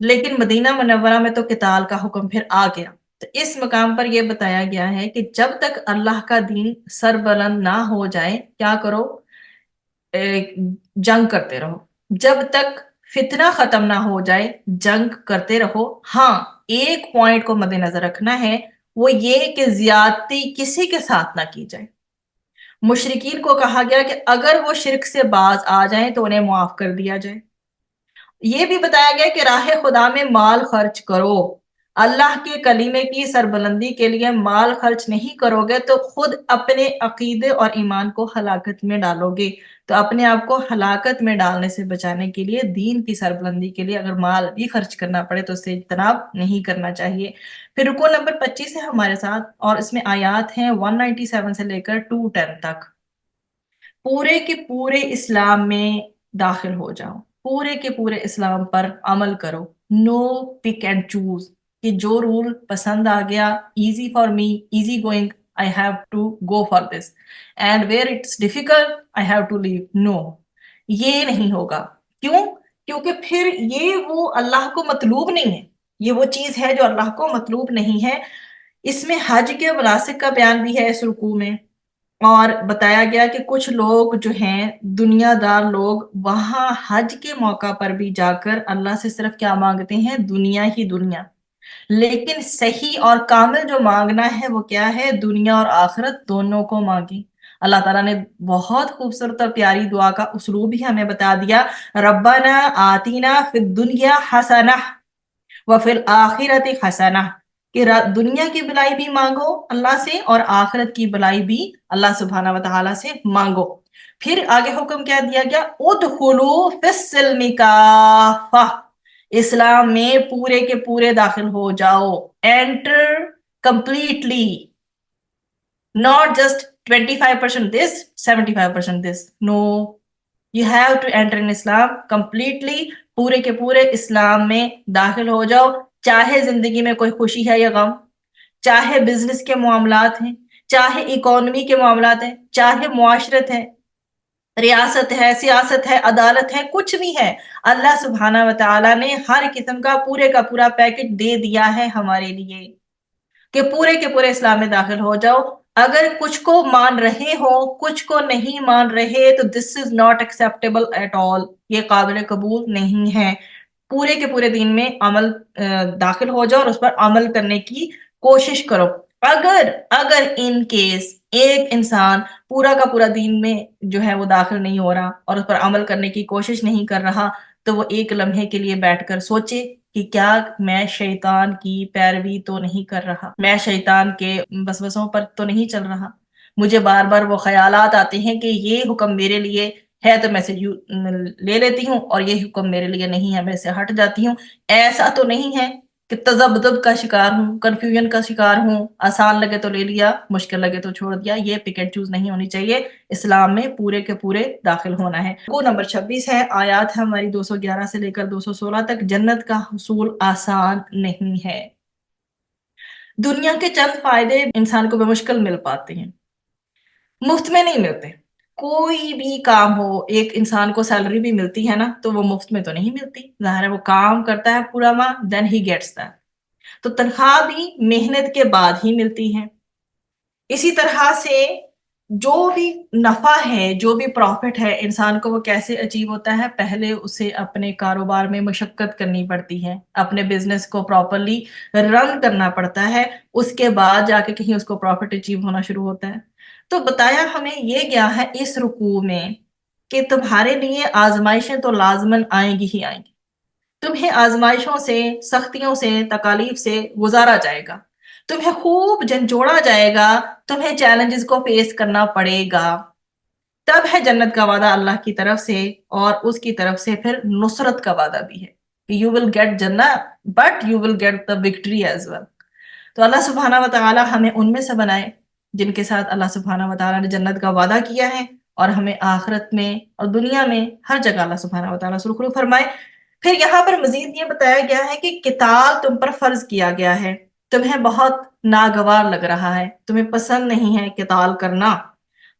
لیکن مدینہ منورہ میں تو قتال کا حکم پھر آ گیا۔ تو اس مقام پر یہ بتایا گیا ہے کہ جب تک اللہ کا دین سربلند نہ ہو جائے کیا کرو، جنگ کرتے رہو، جب تک فتنہ ختم نہ ہو جائے جنگ کرتے رہو۔ ہاں، ایک پوائنٹ کو مد نظر رکھنا ہے، وہ یہ کہ زیادتی کسی کے ساتھ نہ کی جائے۔ مشرکین کو کہا گیا کہ اگر وہ شرک سے باز آ جائیں تو انہیں معاف کر دیا جائے۔ یہ بھی بتایا گیا کہ راہ خدا میں مال خرچ کرو، اللہ کے کلیمے کی سربلندی کے لیے مال خرچ نہیں کرو گے تو خود اپنے عقیدے اور ایمان کو ہلاکت میں ڈالو گے۔ تو اپنے آپ کو ہلاکت میں ڈالنے سے بچانے کے لیے، دین کی سربلندی کے لیے اگر مال بھی خرچ کرنا پڑے تو اس سے اجتناب نہیں کرنا چاہیے۔ پھر رکوع نمبر 25 ہے ہمارے ساتھ، اور اس میں آیات ہیں 197 سے لے کر 210 تک۔ پورے کے پورے اسلام میں داخل ہو جاؤ، پورے کے پورے اسلام پر عمل کرو، نو پک اینڈ چوز کہ جو رول پسند آ گیا، easy for me, easy going, I have to go for this and where it's difficult I have to leave. No، یہ نہیں ہوگا۔ کیوں؟ کیونکہ پھر یہ وہ اللہ کو مطلوب نہیں ہے، یہ وہ چیز ہے جو اللہ کو مطلوب نہیں ہے۔ اس میں حج کے مناسک کا بیان بھی ہے اس رکوع میں، اور بتایا گیا کہ کچھ لوگ جو ہیں دنیا دار لوگ، وہاں حج کے موقع پر بھی جا کر اللہ سے صرف کیا مانگتے ہیں؟ دنیا ہی دنیا۔ لیکن صحیح اور کامل جو مانگنا ہے وہ کیا ہے؟ دنیا اور آخرت دونوں کو مانگیں۔ اللہ تعالیٰ نے بہت خوبصورت اور پیاری دعا کا اسلوب ہی ہمیں بتا دیا، ربنا آتینا فی الدنیا حسنہ وفی الآخرۃ حسنہ، کہ دنیا کی بلائی بھی مانگو اللہ سے اور آخرت کی بلائی بھی اللہ سبحانہ وتعالیٰ سے مانگو۔ پھر آگے حکم کیا دیا گیا؟ ادخلوا فی السلم کافہ، اسلام میں پورے کے پورے داخل ہو جاؤ، inter completely, not just 25% this 75% this. No, you have to enter in Islam completely، پورے کے پورے اسلام میں داخل ہو جاؤ، چاہے زندگی میں کوئی خوشی ہے یا غم، چاہے بزنس کے معاملات ہیں، چاہے اکانومی کے معاملات ہیں، چاہے معاشرت ہے، ریاست ہے، سیاست ہے، عدالت ہے، کچھ بھی ہے، اللہ سبحانہ وتعالیٰ نے ہر قسم کا پورے کا پورا پیکٹ دے دیا ہے ہمارے لیے کہ پورے کے پورے اسلام میں داخل ہو جاؤ۔ اگر کچھ کو مان رہے ہو، کچھ کو نہیں مان رہے تو this is not acceptable at all, یہ قابل قبول نہیں ہے۔ پورے کے پورے دین میں عمل داخل ہو جاؤ اور اس پر عمل کرنے کی کوشش کرو۔ اگر ان کیس ایک انسان پورا کا پورا دین میں جو ہے وہ داخل نہیں ہو رہا اور اس پر عمل کرنے کی کوشش نہیں کر رہا، تو وہ ایک لمحے کے لیے بیٹھ کر سوچے کہ کیا میں شیطان کی پیروی تو نہیں کر رہا، میں شیطان کے وسوسوں پر تو نہیں چل رہا، مجھے بار بار وہ خیالات آتے ہیں کہ یہ حکم میرے لیے ہے تو میں سے لے لیتی ہوں اور یہ حکم میرے لیے نہیں ہے میں سے ہٹ جاتی ہوں۔ ایسا تو نہیں ہے کہ تذبذب کا شکار ہوں، کنفیوژن کا شکار ہوں، آسان لگے تو لے لیا، مشکل لگے تو چھوڑ دیا۔ یہ پک اینڈ چوز نہیں ہونی چاہیے، اسلام میں پورے کے پورے داخل ہونا ہے۔ رکوع نمبر 26 ہے، آیات ہے ہماری 211 سے لے کر 216 تک۔ جنت کا حصول آسان نہیں ہے، دنیا کے چند فائدے انسان کو بمشکل مل پاتے ہیں، مفت میں نہیں ملتے۔ کوئی بھی کام ہو، ایک انسان کو سیلری بھی ملتی ہے نا تو وہ مفت میں تو نہیں ملتی، ظاہر ہے وہ کام کرتا ہے پورا ماہ، دین ہی گیٹس دیٹ۔ تو تنخواہ بھی محنت کے بعد ہی ملتی ہے۔ اسی طرح سے جو بھی نفع ہے، جو بھی پروفٹ ہے، انسان کو وہ کیسے اچیو ہوتا ہے؟ پہلے اسے اپنے کاروبار میں مشقت کرنی پڑتی ہے، اپنے بزنس کو پراپرلی رن کرنا پڑتا ہے، اس کے بعد جا کے کہیں اس کو پروفٹ اچیو ہونا شروع ہوتا ہے۔ تو بتایا ہمیں یہ گیا ہے اس رکوع میں کہ تمہارے لیے آزمائشیں تو لازماً آئیں گی ہی آئیں گی، تمہیں آزمائشوں سے، سختیوں سے، تکالیف سے گزارا جائے گا، تمہیں خوب جھنجھوڑا جائے گا، تمہیں چیلنجز کو فیس کرنا پڑے گا۔ تب ہے جنت کا وعدہ اللہ کی طرف سے، اور اس کی طرف سے پھر نصرت کا وعدہ بھی ہے کہ you will get جنت but you will get the victory as well۔ تو اللہ سبحانہ وتعالی ہمیں ان میں سے بنائے جن کے ساتھ اللہ سبحانہ وتعالی نے جنت کا وعدہ کیا ہے، اور ہمیں آخرت میں اور دنیا میں ہر جگہ اللہ سبحانہ وتعالی سرخرو فرمائے۔ پھر یہاں پر مزید یہ بتایا گیا ہے کہ قتال تم پر فرض کیا گیا ہے، تمہیں بہت ناگوار لگ رہا ہے، تمہیں پسند نہیں ہے قتال کرنا،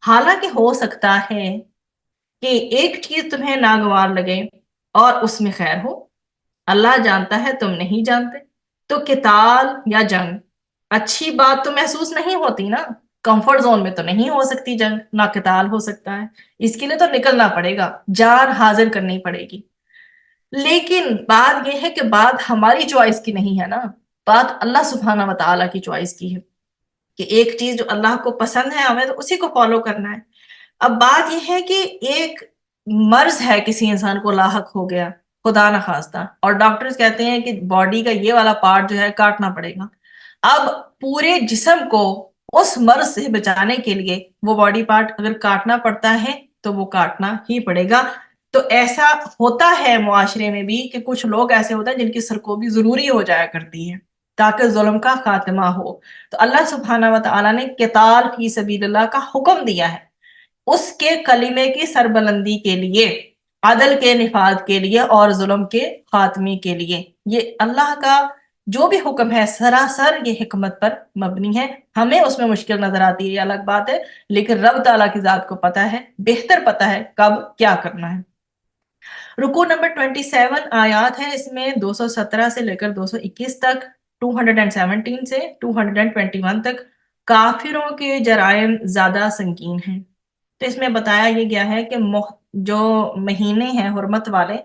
حالانکہ ہو سکتا ہے کہ ایک چیز تمہیں ناگوار لگے اور اس میں خیر ہو، اللہ جانتا ہے تم نہیں جانتے. تو قتال یا جنگ اچھی بات تو محسوس نہیں ہوتی نا. کمفرٹ زون میں تو نہیں ہو سکتی جنگ، نہ قتال ہو سکتا ہے. اس کے لیے تو نکلنا پڑے گا، جان حاضر کرنی پڑے گی. لیکن بات یہ ہے کہ بات ہماری چوائس کی نہیں ہے نا، بات اللہ سبحانہ و تعالیٰ کی چوائس کی ہے. کہ ایک چیز جو اللہ کو پسند ہے ہمیں تو اسی کو فالو کرنا ہے. اب بات یہ ہے کہ ایک مرض ہے کسی انسان کو لاحق ہو گیا، خدا نخواستہ، اور ڈاکٹرز کہتے ہیں کہ باڈی کا یہ والا پارٹ جو ہے کاٹنا پڑے گا. اب پورے جسم کو اس مرض سے بچانے کے لیے وہ باڈی پارٹ اگر کاٹنا پڑتا ہے تو وہ کاٹنا ہی پڑے گا. تو ایسا ہوتا ہے معاشرے میں بھی کہ کچھ لوگ ایسے ہوتے ہیں جن کی سرکوبی ضروری ہو جایا کرتی ہے تاکہ ظلم کا خاتمہ ہو. تو اللہ سبحانہ و تعالیٰ نے قتال فی سبیل اللہ کا حکم دیا ہے اس کے کلمے کی سربلندی کے لیے، عدل کے نفاذ کے لیے اور ظلم کے خاتمے کے لیے. یہ اللہ کا جو بھی حکم ہے سراسر یہ حکمت پر مبنی ہے. ہمیں اس میں مشکل نظر آتی ہے یہ الگ بات ہے، لیکن رب تعالیٰ کی ذات کو پتہ ہے، بہتر پتہ ہے کب کیا کرنا ہے. رکوع نمبر 27 آیات ہے، اس میں 217 سے لے کر 221 تک، 217 سے 221 تک کافروں کے جرائم زیادہ سنگین ہیں. تو اس میں بتایا یہ گیا ہے کہ جو مہینے ہیں حرمت والے،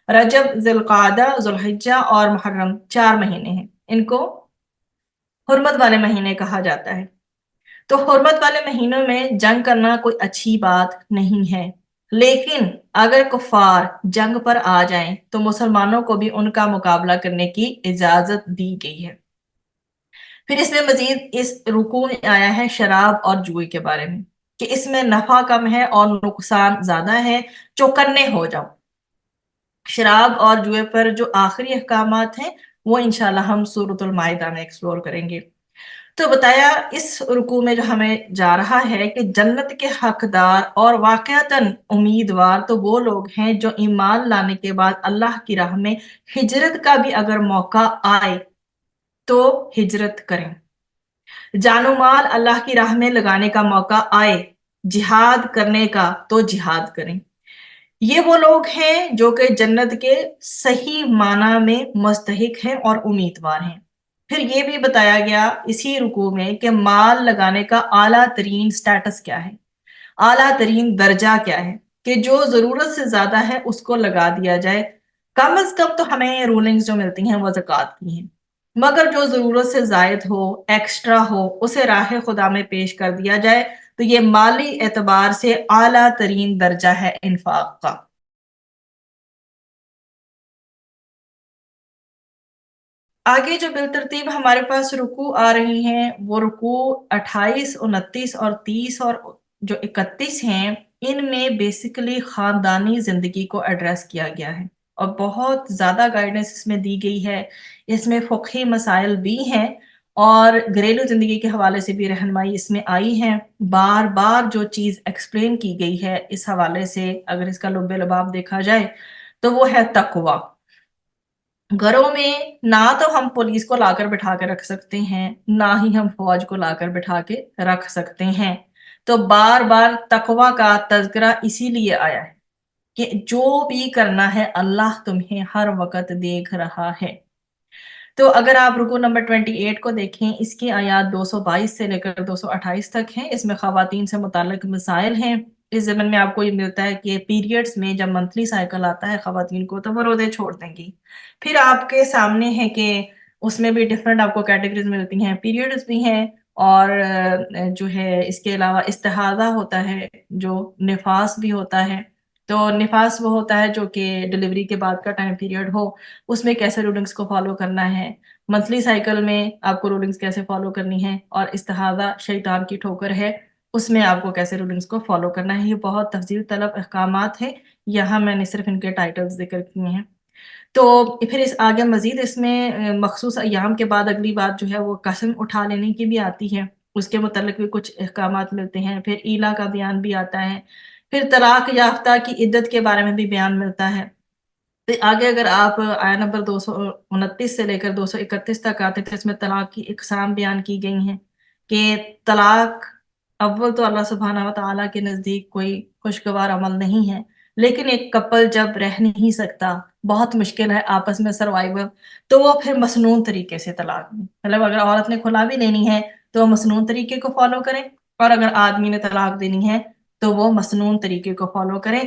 رجب، ذی القعدہ، ذو الحجہ اور محرم، 4 مہینے ہیں، ان کو حرمت والے مہینے کہا جاتا ہے. تو حرمت والے مہینوں میں جنگ کرنا کوئی اچھی بات نہیں ہے، لیکن اگر کفار جنگ پر آ جائیں تو مسلمانوں کو بھی ان کا مقابلہ کرنے کی اجازت دی گئی ہے. پھر اس میں مزید اس رکوع میں آیا ہے شراب اور جوئے کے بارے میں کہ اس میں نفع کم ہے اور نقصان زیادہ ہے، چوکنے ہو جاؤ. شراب اور جوئے پر جو آخری احکامات ہیں وہ انشاءاللہ ہم سورۃ المائدہ میں ایکسپلور کریں گے. تو بتایا اس رکوع میں جو ہمیں جا رہا ہے کہ جنت کے حقدار اور واقعتاً امیدوار تو وہ لوگ ہیں جو ایمان لانے کے بعد اللہ کی راہ میں ہجرت کا بھی اگر موقع آئے تو ہجرت کریں، جان و مال اللہ کی راہ میں لگانے کا موقع آئے جہاد کرنے کا تو جہاد کریں. یہ وہ لوگ ہیں جو کہ جنت کے صحیح معنی میں مستحق ہیں اور امیدوار ہیں. پھر یہ بھی بتایا گیا اسی رکوع میں کہ مال لگانے کا اعلیٰ ترین سٹیٹس کیا ہے، اعلیٰ ترین درجہ کیا ہے، کہ جو ضرورت سے زیادہ ہے اس کو لگا دیا جائے. کم از کم تو ہمیں رولنگز جو ملتی ہیں وہ زکوٰۃ کی ہیں، مگر جو ضرورت سے زائد ہو، ایکسٹرا ہو، اسے راہ خدا میں پیش کر دیا جائے. تو یہ مالی اعتبار سے اعلیٰ ترین درجہ ہے انفاق کا. آگے جو بالترتیب ہمارے پاس رکوع آ رہی ہیں وہ رکوع 28، 29 اور 30 اور جو 31 ہیں، ان میں بیسیکلی خاندانی زندگی کو ایڈریس کیا گیا ہے اور بہت زیادہ گائیڈنس اس میں دی گئی ہے. اس میں فقہی مسائل بھی ہیں اور گھریلو زندگی کے حوالے سے بھی رہنمائی اس میں آئی ہے. بار بار جو چیز ایکسپلین کی گئی ہے اس حوالے سے اگر اس کا لب لباب دیکھا جائے تو وہ ہے تقوی. گھروں میں نہ تو ہم پولیس کو لا کر بٹھا کے رکھ سکتے ہیں، نہ ہی ہم فوج کو لا کر بٹھا کے رکھ سکتے ہیں. تو بار بار تقوی کا تذکرہ اسی لیے آیا ہے کہ جو بھی کرنا ہے اللہ تمہیں ہر وقت دیکھ رہا ہے. تو اگر آپ رکوع نمبر 28 کو دیکھیں، اس کی آیات 222 سے لے کر 228 تک ہیں. اس میں خواتین سے متعلق مسائل ہیں. اس ضمن میں آپ کو یہ ملتا ہے کہ پیریڈز میں جب منتھلی سائیکل آتا ہے خواتین کو تو وہ روزے چھوڑ دیں گی. پھر آپ کے سامنے ہے کہ اس میں بھی ڈفرینٹ آپ کو کیٹیگریز ملتی ہیں، پیریڈز بھی ہیں اور جو ہے اس کے علاوہ استحاضہ ہوتا ہے، جو نفاس بھی ہوتا ہے. تو نفاس وہ ہوتا ہے جو کہ ڈلیوری کے بعد کا ٹائم پیریڈ ہو، اس میں کیسے رولنگز کو فالو کرنا ہے. منتھلی سائیکل میں آپ کو رولنگز کیسے فالو کرنی ہے، اور استحاضہ شیطان کی ٹھوکر ہے اس میں آپ کو کیسے رولنگز کو فالو کرنا ہے. یہ بہت تفصیل طلب احکامات ہیں، یہاں میں نے صرف ان کے ٹائٹلز ذکر کیے ہیں. تو پھر اس آگے مزید اس میں مخصوص ایام کے بعد اگلی بات جو ہے وہ قسم اٹھا لینے کی بھی آتی ہے، اس کے متعلق بھی کچھ احکامات ملتے ہیں. پھر ایلا کا بیان بھی آتا ہے. پھر طلاق یافتہ کی عدت کے بارے میں بھی بیان ملتا ہے. پھر آگے اگر آپ آیا نمبر 229 سے لے کر 231 تک آتے تھے، اس میں طلاق کی اقسام بیان کی گئی ہیں کہ طلاق اول تو اللہ سبحانہ و تعالیٰ کے نزدیک کوئی خوشگوار عمل نہیں ہے، لیکن ایک کپل جب رہ نہیں سکتا، بہت مشکل ہے آپس میں سروائیول، تو وہ پھر مسنون طریقے سے طلاق دیں، مطلب اگر عورت نے کھلا بھی لینی ہے تو وہ مسنون طریقے کو فالو کریں، اور اگر آدمی نے طلاق دینی ہے تو وہ مسنون طریقے کو فالو کریں۔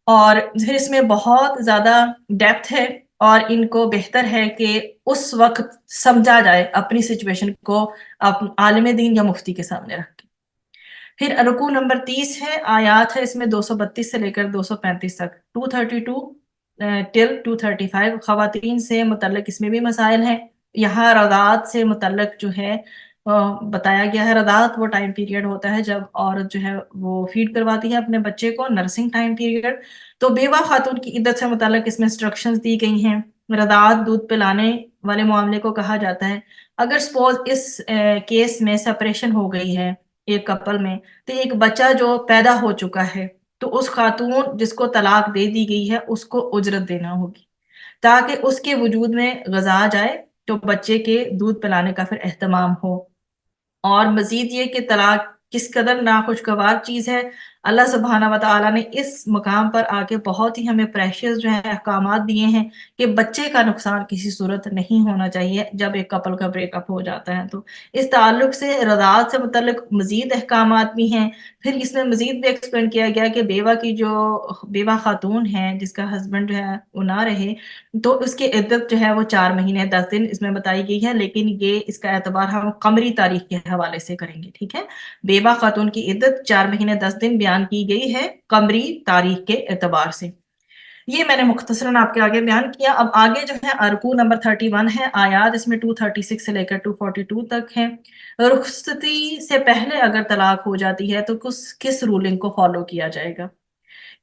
اور پھر اس میں بہت زیادہ ڈیپتھ ہے، اور ان کو بہتر ہے کہ اس وقت سمجھا جائے اپنی سچویشن کو عالم دین یا مفتی کے سامنے رکھ کے۔ پھر رکوع نمبر 30 ہے، آیات ہے اس میں 232 سے لے کر 235 تک، 232 ٹل 235۔ خواتین سے متعلق اس میں بھی مسائل ہیں۔ یہاں رضاعت سے متعلق جو ہے بتایا گیا ہے، رضاعت وہ ٹائم پیریڈ ہوتا ہے جب عورت جو ہے وہ فیڈ کرواتی ہے اپنے بچے کو، نرسنگ ٹائم پیریڈ۔ تو بیوہ خاتون کی عدت سے متعلق اس میں انسٹرکشنز دی گئی ہیں۔ رضاعت دودھ پلانے والے معاملے کو کہا جاتا ہے۔ اگر سپوز اس کیس میں سپریشن ہو گئی ہے ایک کپل میں، تو ایک بچہ جو پیدا ہو چکا ہے تو اس خاتون جس کو طلاق دے دی گئی ہے اس کو اجرت دینا ہوگی، تاکہ اس کے وجود میں غذا آ جائے تو بچے کے دودھ پلانے کا پھر اہتمام ہو۔ اور مزید یہ کہ طلاق کس قدر ناخوشگوار چیز ہے، اللہ سبحانہ و تعالیٰ نے اس مقام پر آ کے بہت ہی ہمیں پریشیس جو ہے احکامات دیے ہیں کہ بچے کا نقصان کسی صورت نہیں ہونا چاہیے جب ایک کپل کا بریک اپ ہو جاتا ہے۔ تو اس تعلق سے رضاعت سے متعلق مزید احکامات بھی ہیں۔ پھر اس میں مزید بھی ایکسپلین کیا گیا کہ بیوہ کی جو بیوہ خاتون ہے جس کا ہسبینڈ جو ہے وہ نہ رہے، تو اس کی عدت جو ہے وہ 4 مہینے 10 دن اس میں بتائی گئی ہے، لیکن یہ اس کا اعتبار ہم قمری تاریخ کے حوالے سے کریں گے، ٹھیک ہے؟ بیوہ خاتون کی عدت 4 مہینے 10 دن بیان کی گئی ہے قمری تاریخ کے اعتبار سے۔ یہ میں نے مختصراً آپ کے آگے بیان کیا۔ اب آگے جو ہے رکوع نمبر 31 ہے، آیات اس میں 236 سے لے کر 242 تک ہیں۔ رخصتی سے پہلے اگر طلاق ہو جاتی ہے تو کس رولنگ کو فالو کیا جائے گا،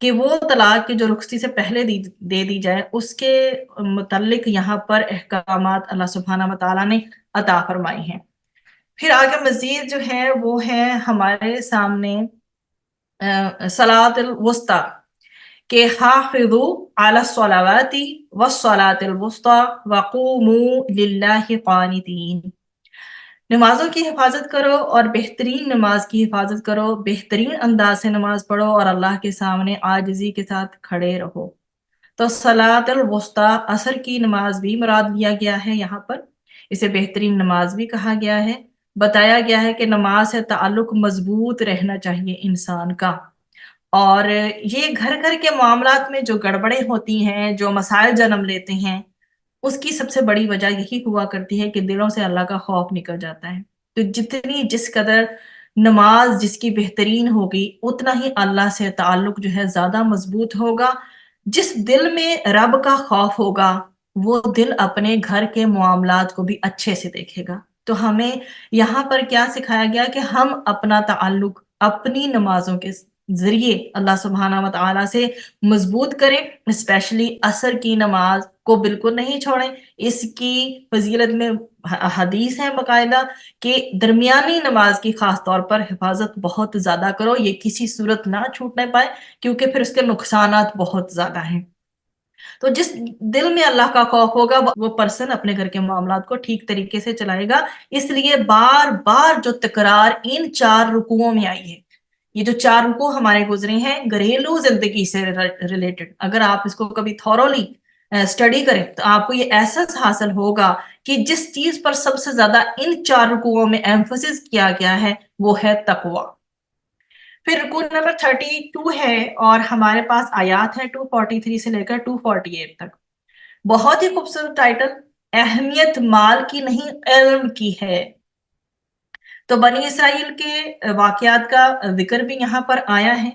کہ وہ طلاق کی جو رخصتی سے پہلے دے دی جائے اس کے متعلق یہاں پر احکامات اللہ سبحانہ و تعالیٰ نے عطا فرمائی ہیں۔ پھر آگے مزید جو ہے وہ ہے ہمارے سامنے صلاۃ الوسطیٰ، کہ حافظوا علی الصلوات والصلاۃ الوسطیٰ وقوموا للہ قانتین، نمازوں کی حفاظت کرو اور بہترین نماز کی حفاظت کرو، بہترین انداز سے نماز پڑھو اور اللہ کے سامنے عاجزی کے ساتھ کھڑے رہو۔ تو صلاۃ الوسطیٰ عصر کی نماز بھی مراد لیا گیا ہے، یہاں پر اسے بہترین نماز بھی کہا گیا ہے۔ بتایا گیا ہے کہ نماز سے تعلق مضبوط رہنا چاہیے انسان کا، اور یہ گھر گھر کے معاملات میں جو گڑبڑیں ہوتی ہیں، جو مسائل جنم لیتے ہیں، اس کی سب سے بڑی وجہ یہی ہوا کرتی ہے کہ دلوں سے اللہ کا خوف نکل جاتا ہے۔ تو جس قدر نماز جس کی بہترین ہوگی اتنا ہی اللہ سے تعلق جو ہے زیادہ مضبوط ہوگا۔ جس دل میں رب کا خوف ہوگا وہ دل اپنے گھر کے معاملات کو بھی اچھے سے دیکھے گا۔ تو ہمیں یہاں پر کیا سکھایا گیا کہ ہم اپنا تعلق اپنی نمازوں کے ذریعے اللہ سبحانہ و تعالیٰ سے مضبوط کریں، اسپیشلی عصر کی نماز کو بالکل نہیں چھوڑیں۔ اس کی فضیلت میں حدیث ہے باقاعدہ کہ درمیانی نماز کی خاص طور پر حفاظت بہت زیادہ کرو، یہ کسی صورت نہ چھوٹنے پائے، کیونکہ پھر اس کے نقصانات بہت زیادہ ہیں۔ تو جس دل میں اللہ کا خوف ہوگا وہ پرسن اپنے گھر کے معاملات کو ٹھیک طریقے سے چلائے گا۔ اس لیے بار بار جو تکرار ان 4 رکوعوں میں آئی ہے، یہ جو 4 رکوع ہمارے گزرے ہیں گھریلو زندگی سے ریلیٹڈ، اگر آپ اس کو کبھی تھورولی اسٹڈی کریں تو آپ کو یہ احساس حاصل ہوگا کہ جس چیز پر سب سے زیادہ ان 4 رکوعوں میں ایمفسس کیا گیا ہے وہ ہے تقوی۔ پھر رکوع نمبر 32 ہے، اور ہمارے پاس آیات ہے 243 سے لے کر 248 تک۔ بہت ہی خوبصورت ٹائٹل، اہمیت مال کی نہیں علم کی ہے۔ تو بنی اسرائیل کے واقعات کا ذکر بھی یہاں پر آیا ہے،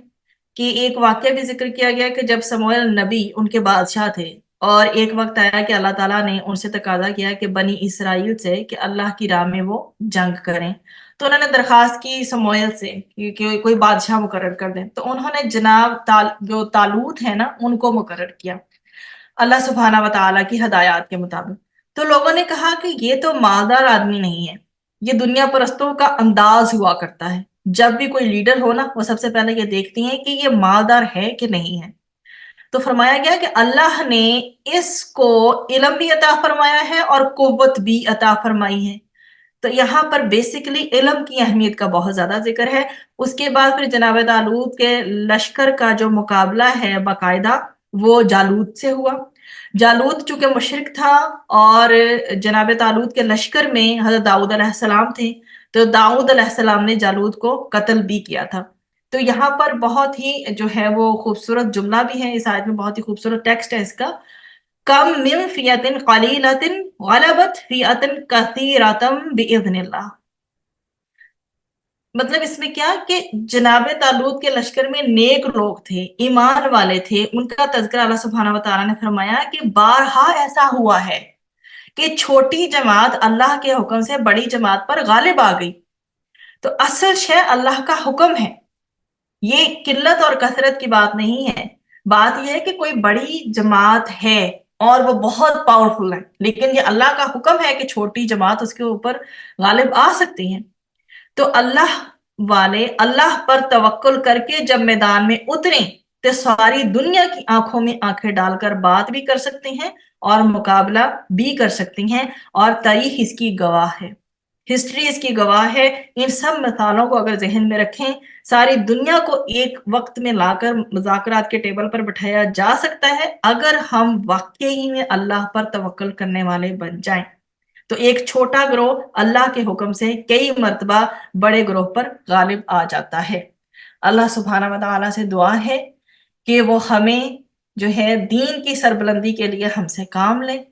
کہ ایک واقعہ بھی ذکر کیا گیا کہ جب سموئیل نبی ان کے بادشاہ تھے، اور ایک وقت آیا کہ اللہ تعالیٰ نے ان سے تقاضا کیا کہ بنی اسرائیل سے کہ اللہ کی راہ میں وہ جنگ کریں۔ تو انہوں نے درخواست کی سموئیل سے کہ کوئی بادشاہ مقرر کر دیں، تو انہوں نے جناب جو طالوت ہے نا ان کو مقرر کیا اللہ سبحانہ و تعالیٰ کی ہدایات کے مطابق۔ تو لوگوں نے کہا کہ یہ تو مالدار آدمی نہیں ہے، یہ دنیا پرستوں کا انداز ہوا کرتا ہے، جب بھی کوئی لیڈر ہو نا وہ سب سے پہلے یہ دیکھتی ہیں کہ یہ مالدار ہے کہ نہیں ہے۔ تو فرمایا گیا کہ اللہ نے اس کو علم بھی عطا فرمایا ہے اور قوت بھی عطا فرمائی ہے۔ تو یہاں پر بیسیکلی علم کی اہمیت کا بہت زیادہ ذکر ہے۔ اس کے بعد پھر جناب طالوت کے لشکر کا جو مقابلہ ہے باقاعدہ وہ جالوت سے ہوا۔ جالوت چونکہ مشرک تھا اور جناب طالوت کے لشکر میں حضرت داؤد علیہ السلام تھے، تو داؤد علیہ السلام نے جالوت کو قتل بھی کیا تھا۔ تو یہاں پر بہت ہی جو ہے وہ خوبصورت جملہ بھی ہے اس آیت میں، بہت ہی خوبصورت ٹیکسٹ ہے اس کا۔ کم من فیۃ قلیلۃ غلبت فیۃ کثیرۃ باذن اللہ۔ مطلب اس میں کیا کہ جناب طالوت کے لشکر میں نیک لوگ تھے، ایمان والے تھے، ان کا تذکرہ اللہ سبحانہ وتعالیٰ نے فرمایا کہ بارہا ایسا ہوا ہے کہ چھوٹی جماعت اللہ کے حکم سے بڑی جماعت پر غالب آ گئی۔ تو اصل شے اللہ کا حکم ہے، یہ قلت اور کثرت کی بات نہیں ہے۔ بات یہ ہے کہ کوئی بڑی جماعت ہے اور وہ بہت پاورفل ہے، لیکن یہ اللہ کا حکم ہے کہ چھوٹی جماعت اس کے اوپر غالب آ سکتی ہے۔ تو اللہ والے اللہ پر توکل کر کے جب میدان میں اتریں تو ساری دنیا کی آنکھوں میں آنکھیں ڈال کر بات بھی کر سکتے ہیں اور مقابلہ بھی کر سکتی ہیں، اور تاریخ اس کی گواہ ہے، ہسٹری اس کی گواہ ہے۔ ان سب مثالوں کو اگر ذہن میں رکھیں، ساری دنیا کو ایک وقت میں لا کر مذاکرات کے ٹیبل پر بٹھایا جا سکتا ہے اگر ہم واقعی میں اللہ پر توکل کرنے والے بن جائیں۔ تو ایک چھوٹا گروہ اللہ کے حکم سے کئی مرتبہ بڑے گروہ پر غالب آ جاتا ہے۔ اللہ سبحانہ وتعالیٰ سے دعا ہے کہ وہ ہمیں جو ہے دین کی سربلندی کے لیے ہم سے کام لیں،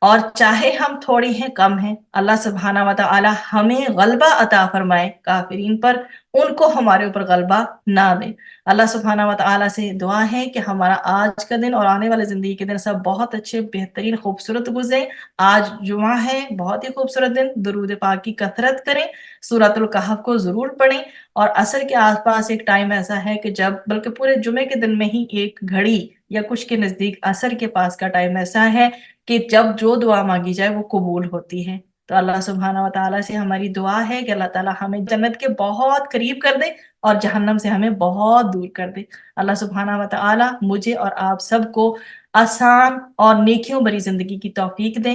اور چاہے ہم تھوڑی ہیں کم ہیں، اللہ سبحانہ وتعالی ہمیں غلبہ عطا فرمائے کافرین پر، ان کو ہمارے اوپر غلبہ نہ دے۔ اللہ سبحانہ وتعالی سے دعا ہے کہ ہمارا آج کا دن اور آنے والے زندگی کے دن سب بہت اچھے، بہترین، خوبصورت گزرے۔ آج جمعہ ہے، بہت ہی خوبصورت دن، درود پاک کی کثرت کریں، سورۃ الکہف کو ضرور پڑھیں، اور عصر کے آس پاس ایک ٹائم ایسا ہے کہ جب، بلکہ پورے جمعے کے دن میں ہی ایک گھڑی یا کچھ کے نزدیک عصر کے پاس کا ٹائم ایسا ہے کہ جب جو دعا مانگی جائے وہ قبول ہوتی ہے۔ تو اللہ سبحانہ وتعالیٰ سے ہماری دعا ہے کہ اللہ تعالیٰ ہمیں جنت کے بہت قریب کر دے اور جہنم سے ہمیں بہت دور کر دے۔ اللہ سبحانہ وتعالیٰ مجھے اور آپ سب کو آسان اور نیکیوں بھری زندگی کی توفیق دے۔